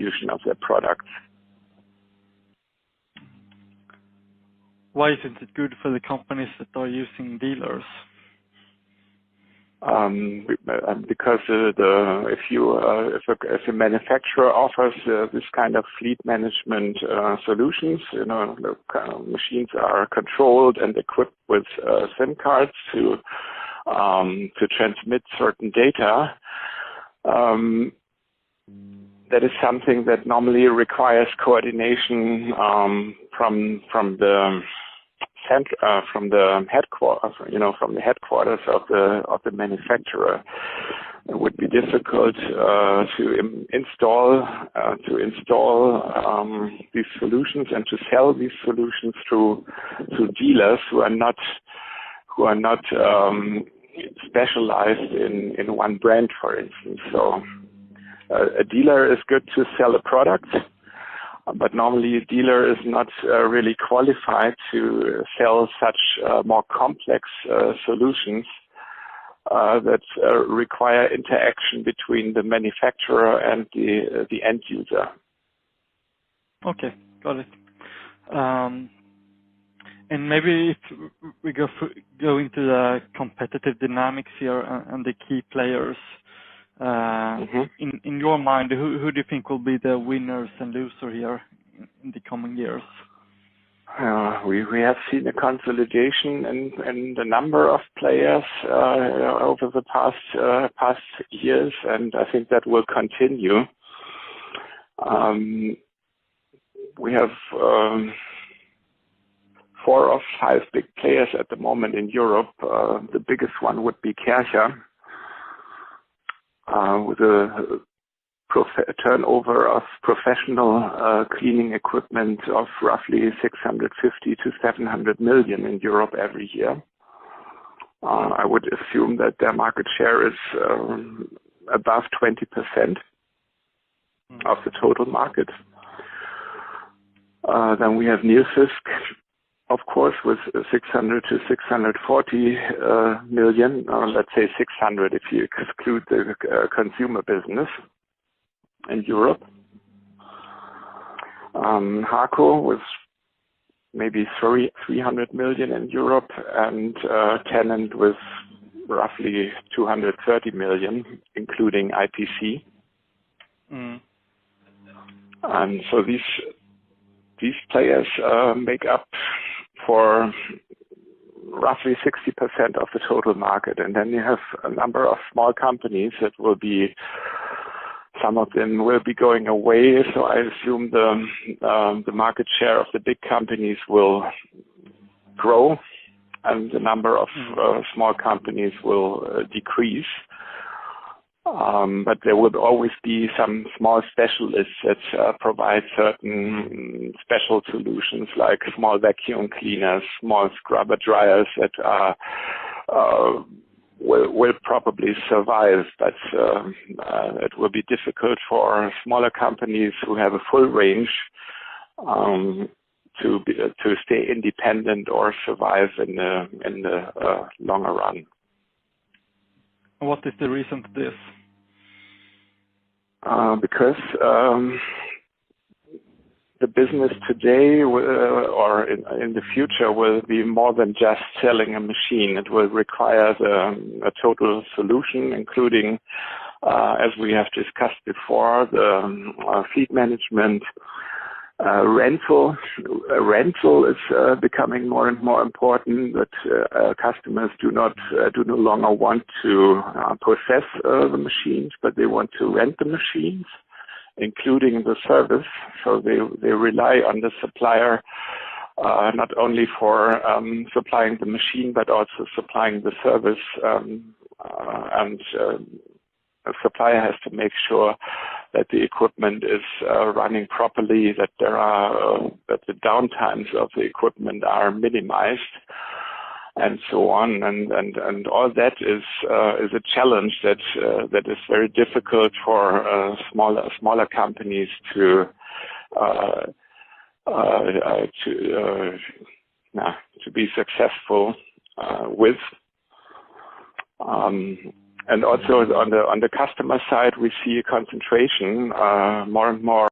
distribution of their products. Why isn't it good for the companies that are using dealers? Because if a manufacturer offers this kind of fleet management solutions, the machines are controlled and equipped with SIM cards to transmit certain data. That is something that normally requires coordination from the headquarters of the manufacturer. It would be difficult to install these solutions and to sell these solutions to dealers who are not specialized in one brand, for instance. So a dealer is good to sell a product, but normally a dealer is not really qualified to sell such more complex solutions that require interaction between the manufacturer and the end user. Okay, got it. And maybe if we go into the competitive dynamics here and the key players, in your mind, who do you think will be the winners and losers here in the coming years? We have seen a consolidation in the number of players over the past years, and I think that will continue. We have 4 or 5 big players at the moment in Europe. The biggest one would be Kärcher, with a turnover of professional cleaning equipment of roughly 650 to 700 million in Europe every year. I would assume that their market share is above 20% of the total market. Then we have Nilfisk, of course, with 600 to 640 million, let's say 600 if you exclude the consumer business in Europe. Haco with maybe 300 million in Europe, and Tennant with roughly 230 million, including IPC. And so these players make up for roughly 60% of the total market. And then you have a number of small companies that will be, some of them will be going away. So I assume the market share of the big companies will grow and the number of small companies will decrease. But there would always be some small specialists that provide certain special solutions, like small vacuum cleaners, small scrubber dryers that will probably survive. But it will be difficult for smaller companies who have a full range to stay independent or survive in the longer run. What is the reason to this? Because the business today or in the future will be more than just selling a machine. It will require a total solution, including, as we have discussed before, the fleet management. Rental is becoming more and more important, that customers do no longer want to possess the machines, but they want to rent the machines, including the service. So they rely on the supplier not only for supplying the machine, but also supplying the service. And a supplier has to make sure that the equipment is running properly, that that the downtimes of the equipment are minimized, and so on. And all that is a challenge that is very difficult for smaller companies to be successful with. And also on the customer side, we see a concentration more and more